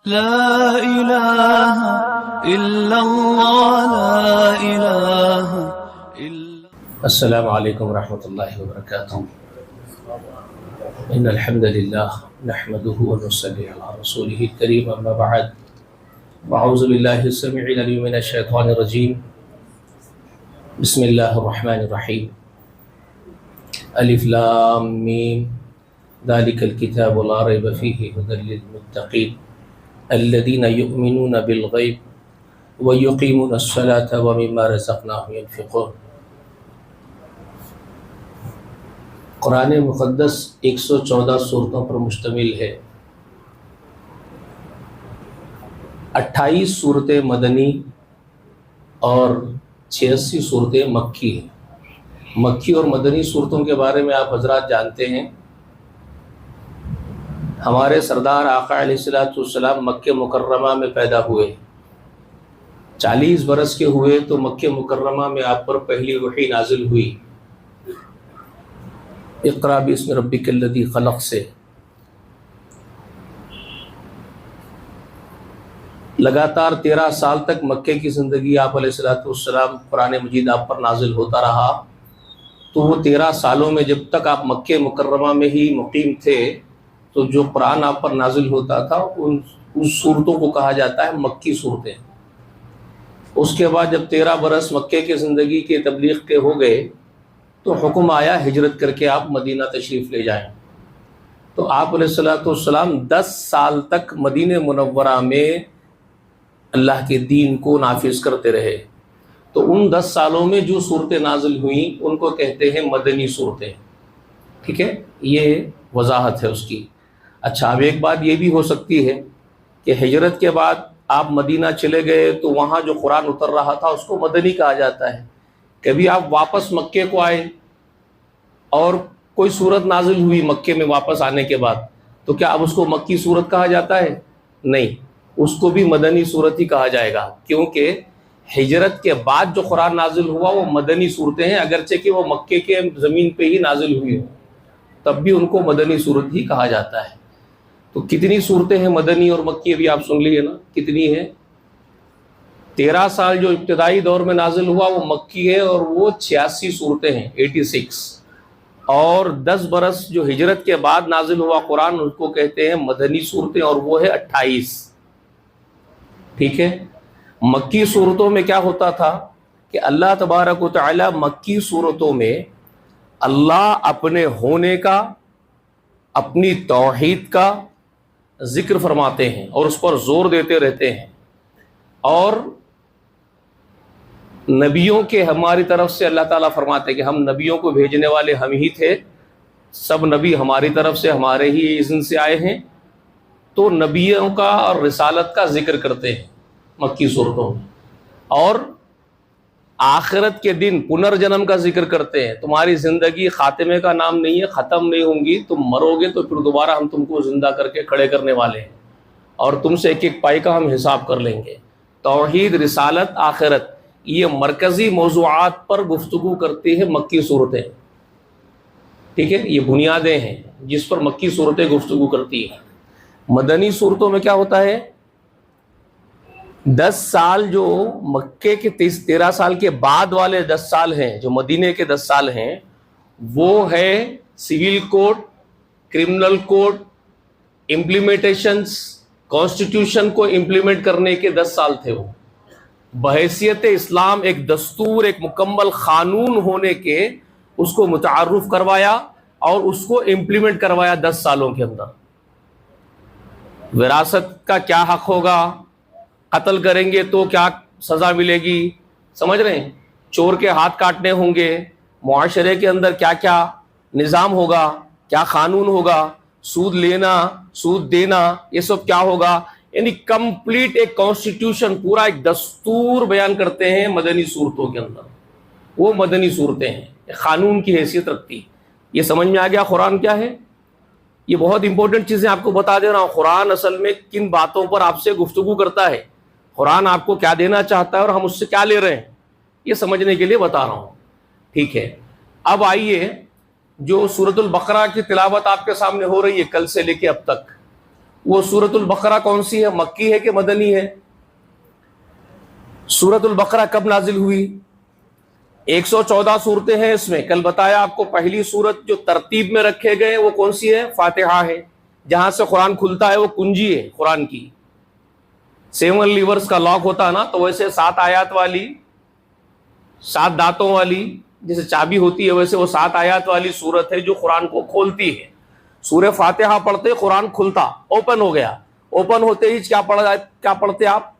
لا إله إلا الله لا إله إلا السلام علیکم ورحمۃ اللہ وبرکاتہ۔ ان الحمد للہ نحمده ونصلي على رسوله الكريم اما بعد اعوذ باللہ السمیع العلیم من الشیطان الرجیم بسم اللہ الرحمن الرحیم الف لام میم ذلك الكتاب لا ریب فیہ ھدی للمتقین الذین یؤمنون بالغیب ویقیمون الصلاة ومما رزقناهم ينفقون۔ قرآن مقدس 114 صورتوں پر مشتمل ہے۔ 28 صورتیں مدنی اور 86 صورتیں مکی ہیں۔ مکی اور مدنی صورتوں کے بارے میں آپ حضرات جانتے ہیں، ہمارے سردار آقا علیہ الصلوۃ والسلام مکہ مکرمہ میں پیدا ہوئے، 40 برس کے ہوئے تو مکہ مکرمہ میں آپ پر پہلی وحی نازل ہوئی، اقرأ باسم ربک الذی خلق سے۔ لگاتار 13 سال تک مکے کی زندگی آپ علیہ الصلوۃ والسلام قرآن مجید آپ پر نازل ہوتا رہا، تو وہ 13 سالوں میں جب تک آپ مکہ مکرمہ میں ہی مقیم تھے تو جو قرآن آپ پر نازل ہوتا تھا ان صورتوں کو کہا جاتا ہے مکی صورتیں۔ اس کے بعد جب 13 برس مکے کی زندگی کے تبلیغ کے ہو گئے تو حکم آیا ہجرت کر کے آپ مدینہ تشریف لے جائیں، تو آپ علیہ الصلوۃ والسلام 10 سال تک مدینہ منورہ میں اللہ کے دین کو نافذ کرتے رہے۔ تو ان 10 سالوں میں جو صورتیں نازل ہوئیں ان کو کہتے ہیں مدنی صورتیں، ٹھیک ہے، یہ وضاحت ہے اس کی۔ اچھا، اب ایک بات یہ بھی ہو سکتی ہے کہ ہجرت کے بعد آپ مدینہ چلے گئے تو وہاں جو قرآن اتر رہا تھا اس کو مدنی کہا جاتا ہے۔ کبھی آپ واپس مکے کو آئے اور کوئی صورت نازل ہوئی مکے میں واپس آنے کے بعد، تو کیا اب اس کو مکی صورت کہا جاتا ہے؟ نہیں، اس کو بھی مدنی صورت ہی کہا جائے گا، کیونکہ ہجرت کے بعد جو قرآن نازل ہوا وہ مدنی صورتیں ہیں، اگرچہ کہ وہ مکے کے زمین پہ ہی نازل ہوئی ہو تب بھی ان کو مدنی صورت ہی کہا جاتا ہے۔ تو کتنی صورتیں ہیں مدنی اور مکی، ابھی آپ سن لیے نا کتنی ہیں۔ 13 سال جو ابتدائی دور میں نازل ہوا وہ مکی ہے اور وہ 86 صورتیں ہیں، 86، اور 10 برس جو ہجرت کے بعد نازل ہوا قرآن اس کو کہتے ہیں مدنی صورتیں اور وہ ہے 28، ٹھیک ہے۔ مکی صورتوں میں کیا ہوتا تھا کہ اللہ تبارک و تعالی مکی صورتوں میں اللہ اپنے ہونے کا، اپنی توحید کا ذکر فرماتے ہیں اور اس پر زور دیتے رہتے ہیں، اور نبیوں کے ہماری طرف سے اللہ تعالیٰ فرماتے ہیں کہ ہم نبیوں کو بھیجنے والے ہم ہی تھے، سب نبی ہماری طرف سے ہمارے ہی اذن سے آئے ہیں، تو نبیوں کا اور رسالت کا ذکر کرتے ہیں مکی صورتوں میں، اور آخرت کے دن پنرجنم کا ذکر کرتے ہیں۔ تمہاری زندگی خاتمے کا نام نہیں ہے، ختم نہیں ہوں گی، تم مرو گے تو پھر دوبارہ ہم تم کو زندہ کر کے کھڑے کرنے والے ہیں اور تم سے ایک ایک پائی کا ہم حساب کر لیں گے۔ توحید، رسالت، آخرت، یہ مرکزی موضوعات پر گفتگو کرتی ہے مکی صورتیں، ٹھیک ہے، یہ بنیادیں ہیں جس پر مکی صورتیں گفتگو کرتی ہیں۔ مدنی صورتوں میں کیا ہوتا ہے، 10 سال جو مکے کے 13 سال کے بعد والے 10 سال ہیں، جو مدینے کے 10 سال ہیں، وہ ہے civil code, criminal code, implementations, constitution کو امپلیمنٹ کرنے کے 10 سال تھے۔ وہ بحیثیت اسلام ایک دستور، ایک مکمل قانون ہونے کے اس کو متعارف کروایا اور اس کو امپلیمنٹ کروایا 10 سالوں کے اندر۔ وراثت کا کیا حق ہوگا، قتل کریں گے تو کیا سزا ملے گی، سمجھ رہے ہیں، چور کے ہاتھ کاٹنے ہوں گے، معاشرے کے اندر کیا کیا نظام ہوگا، کیا قانون ہوگا، سود لینا، سود دینا، یہ سب کیا ہوگا، یعنی کمپلیٹ ایک کانسٹیٹیوشن، پورا ایک دستور بیان کرتے ہیں مدنی صورتوں کے اندر۔ وہ مدنی صورتیں ہیں، قانون کی حیثیت رکھتی۔ یہ سمجھ میں آ گیا قرآن کیا ہے؟ یہ بہت امپورٹنٹ چیزیں آپ کو بتا دے رہا ہوں۔ قرآن اصل میں کن باتوں پر آپ سے گفتگو کرتا ہے، قرآن آپ کو کیا دینا چاہتا ہے اور ہم اس سے کیا لے رہے ہیں، یہ سمجھنے کے لیے بتا رہا ہوں، ٹھیک ہے۔ اب آئیے، جو سورۃ البقرہ کی تلاوت آپ کے سامنے ہو رہی ہے کل سے لے کے اب تک، وہ سورۃ البقرہ کون سی ہے؟ مکی ہے کہ مدنی ہے؟ سورۃ البقرہ کب نازل ہوئی؟ 114 صورتیں ہیں اس میں. کل بتایا آپ کو پہلی صورت جو ترتیب میں رکھے گئے وہ کون سی ہے؟ فاتحہ ہے. جہاں سے قرآن کھلتا ہے وہ کنجی ہے قرآن کی. 7 لیورز کا لاک ہوتا ہے نا، تو ویسے 7 آیات والی، 7 دانتوں والی جیسے چابی ہوتی ہے، ویسے وہ 7 آیات والی صورت ہے جو قرآن کو کھولتی ہے. سورہ فاتحہ پڑھتے قرآن کھلتا، اوپن ہو گیا. اوپن ہوتے ہی کیا پڑھتے آپ؟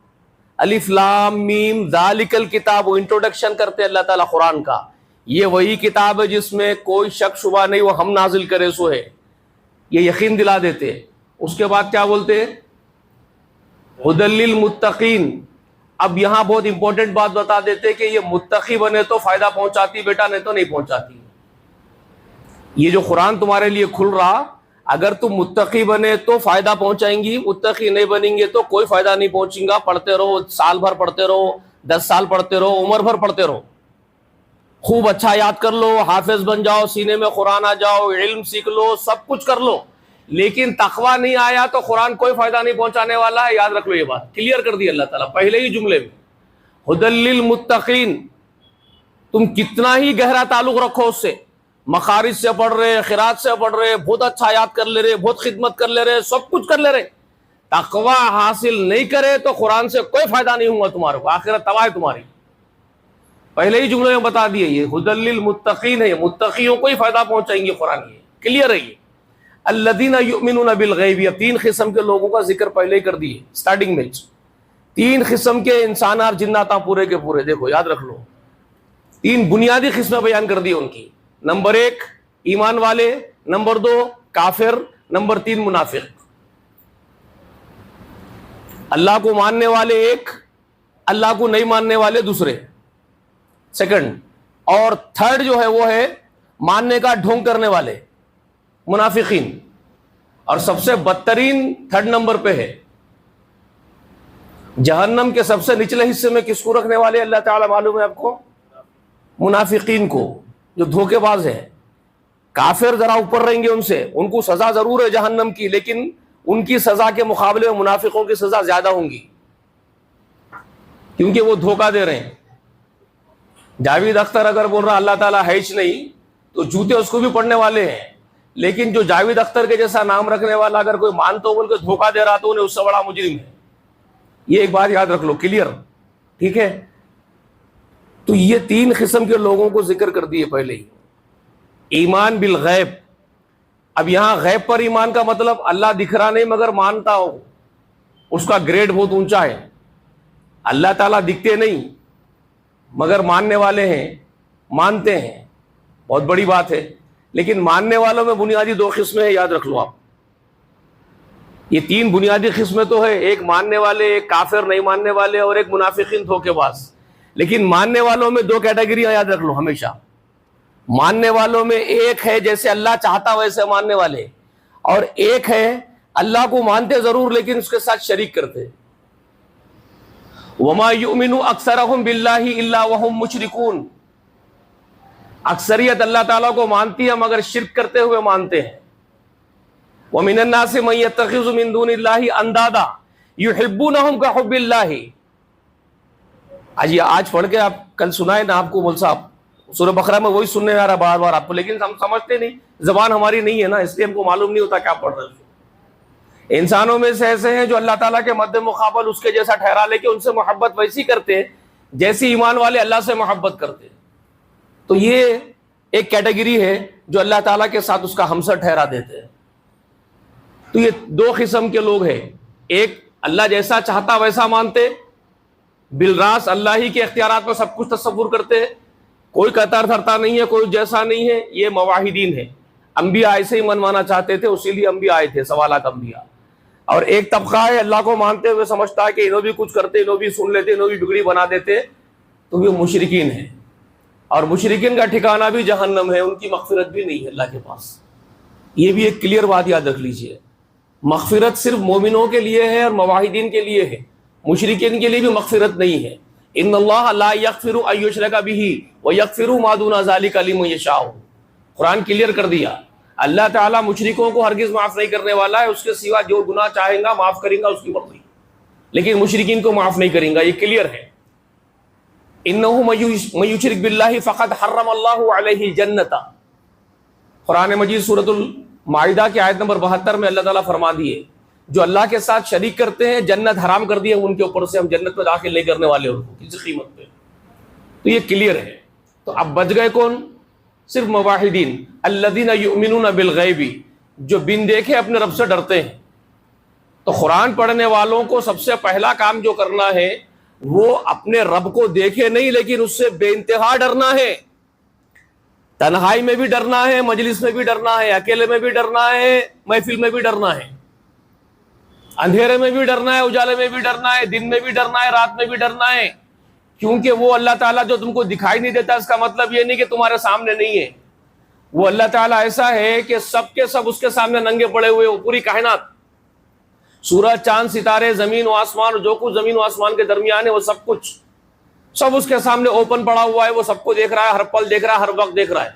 الف لام میم ذالک الکتاب. وہ انٹروڈکشن کرتے اللہ تعالیٰ قرآن کا، یہ وہی کتاب ہے جس میں کوئی شک شبہ نہیں، وہ ہم نازل کرے سو ہے، یہ یقین دلا دیتے. اس کے بعد کیا بولتے؟ ھدی للمتقین. اب یہاں بہت امپورٹنٹ بات بتا دیتے کہ یہ متقی بنے تو فائدہ پہنچاتی بیٹا، نہیں تو نہیں پہنچاتی. یہ جو قرآن تمہارے لیے کھل رہا، اگر تم متقی بنے تو فائدہ پہنچائیں گی، متقی نہیں بنیں گے تو کوئی فائدہ نہیں پہنچیں گا. پڑھتے رہو، سال بھر پڑھتے رہو، 10 سال پڑھتے رہو، عمر بھر پڑھتے رہو، خوب اچھا یاد کر لو، حافظ بن جاؤ، سینے میں قرآن آ جاؤ، علم سیکھ لو، سب کچھ کر لو، لیکن تقویٰ نہیں آیا تو قرآن کوئی فائدہ نہیں پہنچانے والا ہے. یاد رکھ لو، یہ بات کلیئر کر دی اللہ تعالیٰ پہلے ہی جملے میں. ھدی للمتقین. تم کتنا ہی گہرا تعلق رکھو اس سے، مخارج سے پڑھ رہے، قرات سے پڑھ رہے، بہت اچھا یاد کر لے رہے، بہت خدمت کر لے رہے، سب کچھ کر لے رہے، تقویٰ حاصل نہیں کرے تو قرآن سے کوئی فائدہ نہیں ہوگا تمہارے کو، آخرت تباہ ہے تمہاری. پہلے ہی جملے میں بتا دیے یہ ھدی للمتقین ہے، متقیوں کو ہی فائدہ پہنچائیں گے قرآن. یہ کلیئر ہے. یہ الذین یؤمنون بالغیب. یہ 3 قسم کے لوگوں کا ذکر پہلے ہی کر دیے سٹارٹنگ میں. 3 قسم کے انسان اور جنات پورے کے پورے، دیکھو یاد رکھ لو، 3 بنیادی قسمیں بیان کر دی ان کی. نمبر 1 ایمان والے، نمبر 2 کافر، نمبر 3 منافق. اللہ کو ماننے والے ایک، اللہ کو نہیں ماننے والے دوسرے، سیکنڈ. اور تھرڈ جو ہے وہ ہے ماننے کا ڈھونگ کرنے والے، منافقین. اور سب سے بدترین 3rd نمبر پہ ہے. جہنم کے سب سے نچلے حصے میں کس کو رکھنے والے اللہ تعالیٰ معلوم ہے آپ کو؟ منافقین کو، جو دھوکے باز ہے. کافر ذرا اوپر رہیں گے ان سے، ان کو سزا ضرور ہے جہنم کی، لیکن ان کی سزا کے مقابلے میں منافقوں کی سزا زیادہ ہوں گی، کیونکہ وہ دھوکہ دے رہے ہیں. جاوید اختر اگر بول رہا اللہ تعالیٰ ہے ہی نہیں تو جوتے اس کو بھی پڑھنے والے ہیں، لیکن جو جاوید اختر کے جیسا نام رکھنے والا اگر کوئی مانتا بول کے دھوکہ دے رہا تو انہیں اس سے بڑا مجرم ہے. یہ ایک بات یاد رکھ لو، کلیئر، ٹھیک ہے. تو یہ 3 قسم کے لوگوں کو ذکر کر دیے پہلے ہی. ایمان بالغیب. اب یہاں غیب پر ایمان کا مطلب اللہ دکھ رہا نہیں مگر مانتا ہو، اس کا گریڈ بہت اونچا ہے. اللہ تعالیٰ دکھتے نہیں مگر ماننے والے ہیں، مانتے ہیں، بہت بڑی بات ہے. لیکن ماننے والوں میں بنیادی 2 قسمیں ہیں، یاد رکھ لو آپ. یہ 3 بنیادی قسمیں تو ہے، ایک ماننے والے، ایک کافر نہیں ماننے والے، اور ایک منافقین دھوکے باز. لیکن ماننے والوں میں 2 کیٹیگریاں یاد رکھ لو ہمیشہ. ماننے والوں میں ایک ہے جیسے اللہ چاہتا ویسے ماننے والے، اور ایک ہے اللہ کو مانتے ضرور لیکن اس کے ساتھ شریک کرتے. وما یؤمن اکثرهم باللہ الا وهم مشرکون. اکثریت اللہ تعالیٰ کو مانتی ہے مگر شرک کرتے ہوئے مانتے ہیں. ومن الناس من يتخذ من دون اللہ اندادا یحبونہم کحب اللہ. آج پڑھ کے آپ کل سنائے نا آپ کو مول صاحب، سورہ بقرہ میں وہی سننے آ رہا بار بار آپ کو، لیکن ہم سمجھتے نہیں، زبان ہماری نہیں ہے نا، اس لیے ہم کو معلوم نہیں ہوتا کیا پڑھ رہے ہیں. انسانوں میں سے ایسے ہیں جو اللہ تعالیٰ کے مد مقابل اس کے جیسا ٹھہرا لے کے ان سے محبت ویسی کرتے ہیں جیسی ایمان والے اللہ سے محبت کرتے ہیں. تو یہ ایک کیٹیگری ہے جو اللہ تعالیٰ کے ساتھ اس کا ہمسر ٹھہرا دیتے ہیں. تو یہ 2 قسم کے لوگ ہیں. ایک اللہ جیسا چاہتا ویسا مانتے، بالراس اللہ ہی کے اختیارات میں سب کچھ تصور کرتے، کوئی قطر دھرتا نہیں ہے، کوئی جیسا نہیں ہے. یہ موحدین ہے. انبیاء ایسے ہی منوانا چاہتے تھے، اسی لیے انبیاء آئے تھے، سوالات انبیاء. اور ایک طبقہ ہے اللہ کو مانتے ہوئے سمجھتا ہے کہ انہوں بھی کچھ کرتے، انہوں بھی سن لیتے، انہوں بھی بگڑی بنا دیتے، تو یہ مشرکین ہیں. اور مشرکین کا ٹھکانہ بھی جہنم ہے، ان کی مغفرت بھی نہیں ہے اللہ کے پاس. یہ بھی ایک کلیئر بات یاد رکھ لیجئے. مغفرت صرف مومنوں کے لیے ہے اور موحدین کے لیے ہے، مشرکین کے لیے بھی مغفرت نہیں ہے. ان اللہ لا یغفر ان یشرک بہ ویغفر ما دون ذلک لمن یشاء. قرآن کلیئر کر دیا، اللہ تعالیٰ مشرکوں کو ہرگز معاف نہیں کرنے والا ہے، اس کے سوا جو گناہ چاہیں گا معاف کریں گا اس کی مرضی، لیکن مشرکین کو معاف نہیں کریں گا، یہ کلیئر ہے۔ انہ من یشرک باللہ فقد حرم اللہ علیہ الجنۃ، قرآن مجید سورۃ المائدہ کی آیت نمبر 72 میں اللہ تعالیٰ فرما دیے جو اللہ کے ساتھ شریک کرتے ہیں جنت حرام کر دی ہے ان کے اوپر سے، ہم جنت میں داخل نہیں کرنے والے ان کو کسی قیمت پہ۔ تو یہ کلیئر ہے۔ تو اب بچ گئے کون؟ صرف موحدین، الذین یؤمنون بالغیب، جو بن دیکھے اپنے رب سے ڈرتے ہیں۔ تو قرآن پڑھنے والوں کو سب سے پہلا کام جو کرنا ہے وہ اپنے رب کو دیکھے نہیں لیکن اس سے بے انتہا ڈرنا ہے، تنہائی میں بھی ڈرنا ہے، مجلس میں بھی ڈرنا ہے، اکیلے میں بھی ڈرنا ہے، محفل میں بھی ڈرنا ہے، اندھیرے میں بھی ڈرنا ہے، اجالے میں بھی ڈرنا ہے، دن میں بھی ڈرنا ہے، رات میں بھی ڈرنا ہے، کیونکہ وہ اللہ تعالیٰ جو تم کو دکھائی نہیں دیتا اس کا مطلب یہ نہیں کہ تمہارے سامنے نہیں ہے، وہ اللہ تعالیٰ ایسا ہے کہ سب کے سب اس کے سامنے ننگے پڑے ہوئے، وہ پوری کائنات، سورج چاند ستارے زمین و آسمان، جو کچھ زمین و آسمان کے درمیان ہے وہ سب کچھ سب اس کے سامنے اوپن پڑا ہوا ہے، وہ سب کو دیکھ رہا ہے، ہر پل دیکھ رہا ہے، ہر وقت دیکھ رہا ہے،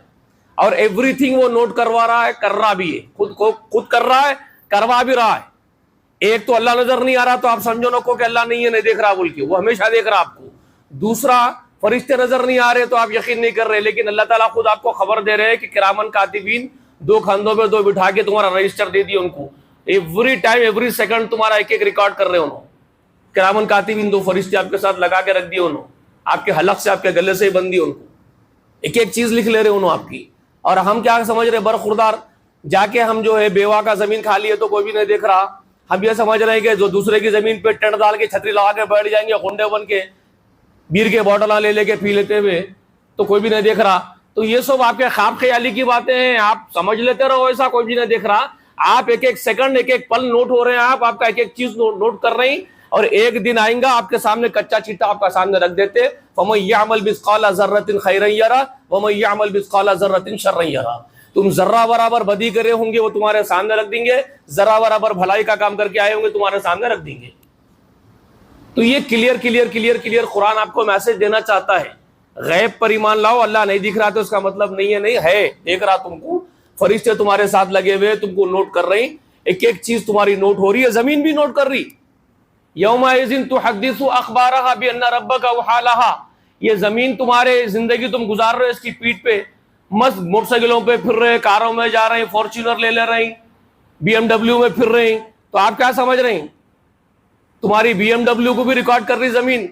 اور ایوری تھنگ وہ نوٹ کروا رہا ہے، کر رہا بھی ہے، خود کر رہا ہے، کروا بھی رہا ہے۔ ایک تو اللہ نظر نہیں آ رہا تو آپ سمجھو نہ کو کہ اللہ نہیں ہے، نہیں دیکھ رہا بول کے، وہ ہمیشہ دیکھ رہا آپ کو۔ دوسرا، فرشتے نظر نہیں آ رہے تو آپ یقین نہیں کر رہے، لیکن اللہ تعالیٰ خود آپ کو خبر دے رہے ہیں کہ کرامن کاتبین، دو کندھوں پہ دو بٹھا کے تمہارا رجسٹر دے دیا ان کو، ایوری ٹائم ایوری سیکنڈ تمہارا ایک ایک ریکارڈ کر رہے ہیں انہوں، کرامن کاتبین، دو فرشتے آپ کے ساتھ لگا کے رکھ دیے انہوں، آپ کے حلق سے آپ کے گلے سے ہی بندی ان کو، ایک ایک چیز لکھ لے رہے انہوں آپ کی۔ اور ہم کیا سمجھ رہے برخوردار، جا کے ہم جو ہے بیوہ کا زمین کھا لیے تو کوئی بھی نہیں دیکھ رہا، ہم یہ سمجھ رہے ہیں کہ جو دوسرے کی زمین پہ ٹینٹ ڈال کے چھتری لگا کے بیٹھ جائیں گے خنڈے بن کے، بیر کے بوٹل لے لے کے پی لیتے ہوئے تو کوئی بھی نہیں دیکھ رہا۔ تو یہ سب آپ کے خواب خیالی کی باتیں ہیں، آپ سمجھ لیتے رہو ایسا کوئی بھی نہیں دیکھ رہا، آپ ایک ایک سیکنڈ ایک ایک پل نوٹ ہو رہے ہیں، آپ کا ایک ایک چیز نوٹ کر رہے ہیں، اور ایک دن آئیں گا آپ کے سامنے کچا چٹا آپ کا سامنے رکھ دیتے، فَمَن يَعْمَلْ مِثْقَالَ ذَرَّةٍ خَيْرًا يَرَهُ وَمَن يَعْمَلْ مِثْقَالَ ذَرَّةٍ شَرًّا يَرَهُ۔ تم ذرہ برابر بدی کرے ہوں گے وہ تمہارے سامنے رکھ دیں گے، ذرہ برابر بھلائی کا کام کر کے آئے ہوں گے تمہارے سامنے رکھ دیں گے۔ تو یہ کلیئر قرآن آپ کو میسج دینا چاہتا ہے، غیب پر ایمان لاؤ، اللہ نہیں دکھ رہا تو اس کا مطلب نہیں ہے نہیں ہے، دیکھ رہا تم کو، فرشتے تمہارے ساتھ لگے ہوئے تم کو نوٹ کر رہے ہیں، ایک ایک چیز تمہاری نوٹ ہو رہی ہے، زمین بھی نوٹ کر رہی۔ یومئذ تحدث اخبارها بان ربک اوحی لها، یہ زمین تمہارے زندگی تم گزار رہے ہو اس کی پیٹھ پہ، مست موٹر سائیکلوں پہ پھر رہے، کاروں میں جا رہے ہیں، فارچونر لے رہے ہیں، بی ایم ڈبلیو میں پھر رہے ہیں، تو آپ کیا سمجھ رہے ہیں تمہاری بی ایم ڈبلیو کو بھی ریکارڈ کر رہی زمین،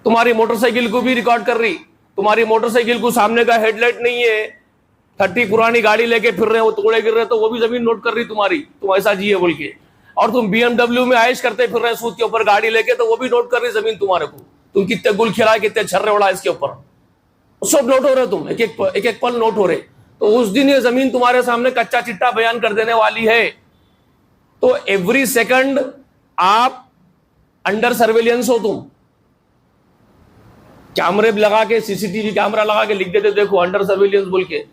تمہاری موٹر سائیکل کو بھی ریکارڈ کر رہی، تمہاری موٹر سائیکل کو سامنے کا ہیڈ لائٹ نہیں ہے، 30 پرانی گاڑی لے کے پھر رہے ہیں، وہ ٹکڑے گر رہے تو وہ بھی زمین نوٹ کر رہی تمہاری، تم ایسا جیے بول کے، اور تم بی ایم ڈبلیو میں عائش کرتے پھر رہے ہیں سود کے اوپر گاڑی لے کے تو وہ بھی نوٹ کر رہی زمین تمہارے کو، تم کتنے گل کھلائے کتنے چھرے اڑائے اس کے اوپر، سب نوٹ ہو رہے، تم ایک ایک پل نوٹ ہو رہے۔ تو اس دن یہ زمین تمہارے سامنے کچا چٹا بیان کر دینے والی ہے۔ تو ایوری سیکنڈ آپ انڈر سرویلنس ہو، تم کیمرے لگا کے سی سی ٹی وی کیمرہ لگا کے لکھ دیتے دیکھو انڈر سرویلنس بول کے،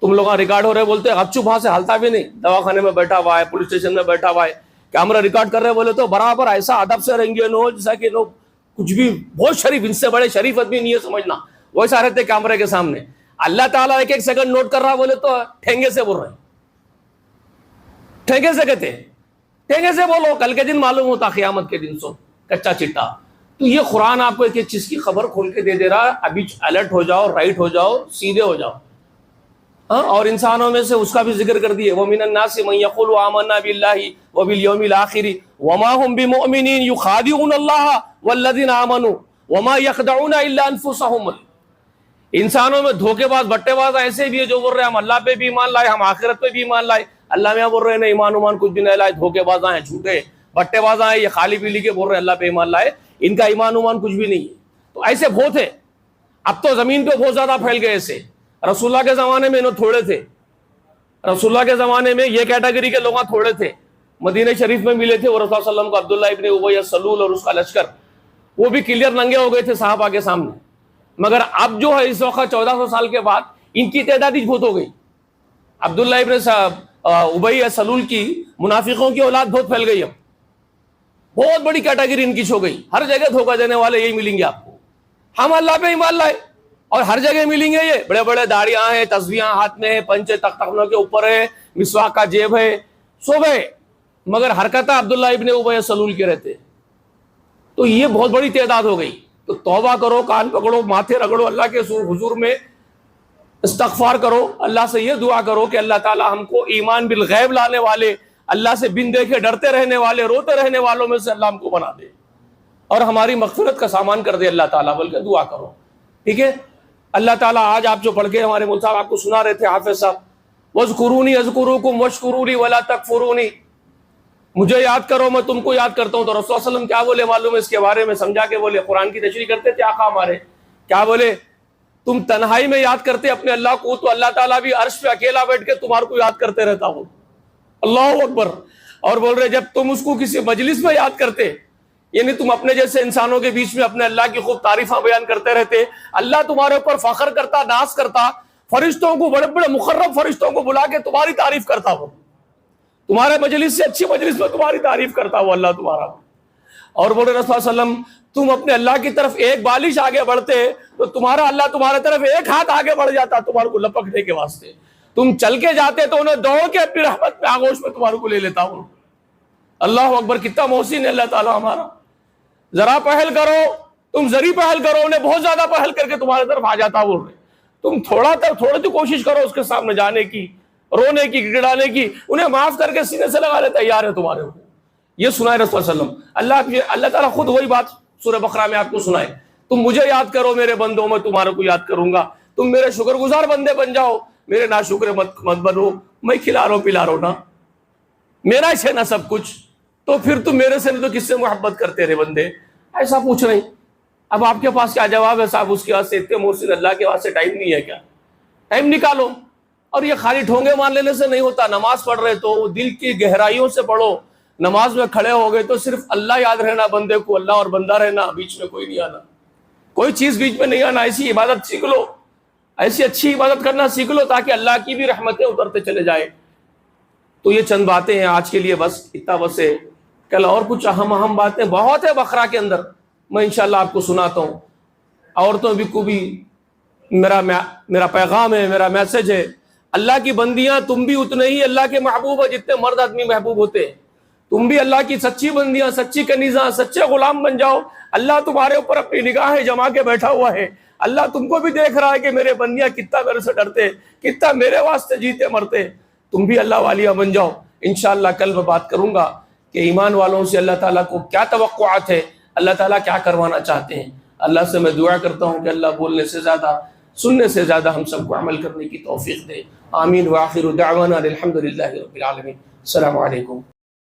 تم لوگ ریکارڈ ہو رہے بولتے اب چپ وہاں سے ہلتا بھی نہیں، دواخانے میں بیٹھا ہوا ہے، پولیس اسٹیشن میں بیٹھا ہوا ہے، کیمرہ ریکارڈ کر رہے بولے تو برابر ایسا ادب سے رہیں گے نو جیسا کہ لوگ کچھ بھی بہت شریف، ان سے بڑے شریف آدمی نہیں ہے سمجھنا، ویسا رہتے کیمرے کے سامنے۔ اللہ تعالیٰ ایک ایک سیکنڈ نوٹ کر رہا بولے تو ٹھینگے سے بول رہے ہیں، ٹھینگے سے کہتے ہیں، ٹھینگے سے بولو، کل کے دن معلوم ہوتا قیامت کے دن سو کچا چٹا۔ تو یہ قرآن آپ کو ایک ایک چیز کی خبر کھول کے دے رہا، ابھی الرٹ ہو جاؤ، رائٹ ہو جاؤ، سیدھے ہو جاؤ۔ اور انسانوں میں سے اس کا بھی ذکر کر دیے، وَمِنَ النَّاسِ مَن يَقُولُ آمَنَّا بِاللَّهِ وَبِالْيَوْمِ الْآخِرِ وَمَا هُمْ بِمُؤْمِنِينَ يُخَادِعُونَ اللَّهَ وَالَّذِينَ آمَنُوا وَمَا يَخْدَعُونَ إِلَّا أَنفُسَهُمْ۔ انسانوں میں دھوکے باز بٹے باز ایسے بھی ہے جو بول رہے ہیں ہم اللہ پہ بھی ایمان لائے، ہم آخرت پہ بھی ایمان لائے، اللہ میں بول رہے ہیں ایمان ایمان کچھ بھی نہیں لائے، دھوکے باز ہیں، جھوٹے بٹے باز ہیں، یہ خالی پی لی کے بول رہے ہیں اللہ پہ ایمان لائے، ان کا ایمان ایمان کچھ بھی نہیں ہے۔ تو ایسے بہت ہے، اب تو زمین پہ بہت زیادہ پھیل گئے ایسے۔ رسول اللہ کے زمانے میں انہوں تھوڑے تھے، رسول اللہ کے زمانے میں یہ کیٹیگری کے لوگ تھوڑے تھے، مدینہ شریف میں ملے تھے، اور رسول اللہ صلی اللہ علیہ وسلم کو عبداللہ ابن ابی سلول اور اس کا لشکر، وہ بھی کلیئر ننگے ہو گئے تھے صحابہ کے سامنے۔ مگر اب جو ہے اس وقت 1400 سال کے بعد ان کی تعداد ہی بہت ہو گئی، عبداللہ ابن ابی سلول کی منافقوں کی اولاد بہت پھیل گئی، اب بہت بڑی کیٹیگری ان کی چھو گئی، ہر جگہ دھوکہ دینے والے یہی ملیں گے آپ کو، ہم اللہ پہ ایمان لائے اور ہر جگہ ملیں گے، یہ بڑے بڑے داڑیاں ہیں، تسبیحاں ہاتھ میں ہیں، پنچے تختخانوں کے اوپر ہے، مسواک کا جیب ہے، سب ہے، مگر حرکتہ عبداللہ ابن ابی سلول کے رہتے. تو یہ بہت بڑی تعداد ہو گئی. تو توبہ کرو، کان پکڑو، ماتھے رگڑو، اللہ کے حضور میں استغفار کرو، اللہ سے یہ دعا کرو کہ اللہ تعالی ہم کو ایمان بالغیب لانے والے، اللہ سے بن دیکھے ڈرتے رہنے والے، روتے رہنے والوں میں سے اللہ ہم کو بنا دے اور ہماری مغفرت کا سامان کر دے اللہ تعالیٰ، بلکہ دعا کرو. ٹھیک ہے. اللہ تعالیٰ آج آپ جو پڑھ کے ہمارے مول صاحب آپ کو سنا رہے تھے، حافظ صاحب، وَاذْكُرُونِي أَذْكُرُكُمْ وَاشْكُرُوا لِي وَلَا تَكْفُرُونِي، مجھے یاد کرو میں تم کو یاد کرتا ہوں. تو رسول صلی اللہ علیہ وسلم کیا بولے معلوم ہے اس کے بارے میں؟ سمجھا کے بولے، قرآن کی تشریح کرتے تھے آقا ہمارے، کیا بولے؟ تم تنہائی میں یاد کرتے اپنے اللہ کو تو اللہ تعالیٰ بھی عرش پہ اکیلا بیٹھ کے تمہارے کو یاد کرتے رہتا ہو. اللہ اکبر. اور بول رہے جب تم اس کو کسی مجلس میں یاد کرتے، یعنی تم اپنے جیسے انسانوں کے بیچ میں اپنے اللہ کی خوب تعریفاں بیان کرتے رہتے، اللہ تمہارے اوپر فخر کرتا، ناز کرتا، فرشتوں کو، بڑے بڑے مقرب فرشتوں کو بلا کے تمہاری تعریف کرتا ہو، تمہارے مجلس سے اچھی مجلس میں تمہاری تعریف کرتا ہو اللہ تمہارا. اور بولے رسول صلی اللہ علیہ وسلم تم اپنے اللہ کی طرف ایک بالش آگے بڑھتے تو تمہارا اللہ تمہارے طرف ایک ہاتھ آگے بڑھ جاتا تمہارے کو لپکنے کے واسطے. تم چل کے جاتے تو انہیں دوڑ کے اپنی رحمت میں آغوش میں تمہارے کو لے لیتا ہوں. اللہ اکبر. کتنا محسن ہے اللہ تعالیٰ ہمارا. ذرا پہل کرو، تم ذری پہل کرو، انہیں بہت زیادہ پہل کر کے تمہارے طرف آ جاتا. بول رہے تم تھوڑی تو کوشش کرو اس کے سامنے جانے کی، رونے کی، گڑانے کی، انہیں معاف کر کے سینے سے لگانے تیار ہے تمہارے کو. یہ سنائے رسول صلی اللہ علیہ وسلم. اللہ تعالیٰ خود وہی بات سورہ بقرہ میں آپ کو سنائے، تم مجھے یاد کرو میرے بندوں، میں تمہارے کو یاد کروں گا. تم میرے شکر گزار بندے بن جاؤ، میرے ناشکر مت بنو. میں کھلا رہا ہوں پلا رہا ہوں نا، میرا ہی ہے نا سب کچھ، تو پھر تم میرے سے نہیں تو کس سے محبت کرتے رہے بندے؟ ایسا پوچھ رہے ہیں. اب آپ کے پاس کیا جواب ہے صاحب اس کے واسطے؟ اتنے محسن اللہ کے واسطے ٹائم نہیں ہے کیا؟ ٹائم نکالو. اور یہ خالی ٹھونگے مان لینے سے نہیں ہوتا. نماز پڑھ رہے تو دل کی گہرائیوں سے پڑھو. نماز میں کھڑے ہو گئے تو صرف اللہ یاد رہنا بندے کو، اللہ اور بندہ رہنا، بیچ میں کوئی نہیں آنا، کوئی چیز بیچ میں نہیں آنا. ایسی عبادت سیکھ لو، ایسی اچھی عبادت کرنا سیکھ لو تاکہ اللہ کی بھی رحمتیں اترتے چلے جائے. تو یہ چند باتیں ہیں آج کے لیے، بس اتنا بس ہے. کل اور کچھ اہم باتیں بہت ہے بقرہ کے اندر، میں انشاءاللہ آپ کو سناتا ہوں. عورتوں کو بھی میرا پیغام ہے، میرا میسج ہے. اللہ کی بندیاں تم بھی اتنے ہی اللہ کے محبوب ہو جتنے مرد آدمی محبوب ہوتے ہیں. تم بھی اللہ کی سچی بندیاں، سچی کنیزاں، سچے غلام بن جاؤ. اللہ تمہارے اوپر اپنی نگاہیں جما کے بیٹھا ہوا ہے. اللہ تم کو بھی دیکھ رہا ہے کہ میرے بندیاں کتنا میرے سے ڈرتے، کتنا میرے واسطے جیتے مرتے. تم بھی اللہ والیاں بن جاؤ. انشاءاللہ کل میں بات کروں گا کہ ایمان والوں سے اللہ تعالیٰ کو کیا توقعات ہے، اللہ تعالیٰ کیا کروانا چاہتے ہیں. اللہ سے میں دعا کرتا ہوں کہ اللہ بولنے سے زیادہ، سننے سے زیادہ ہم سب کو عمل کرنے کی توفیق دے. آمین. وآخر دعوانا الحمدللہ رب العالمین. السلام علیکم.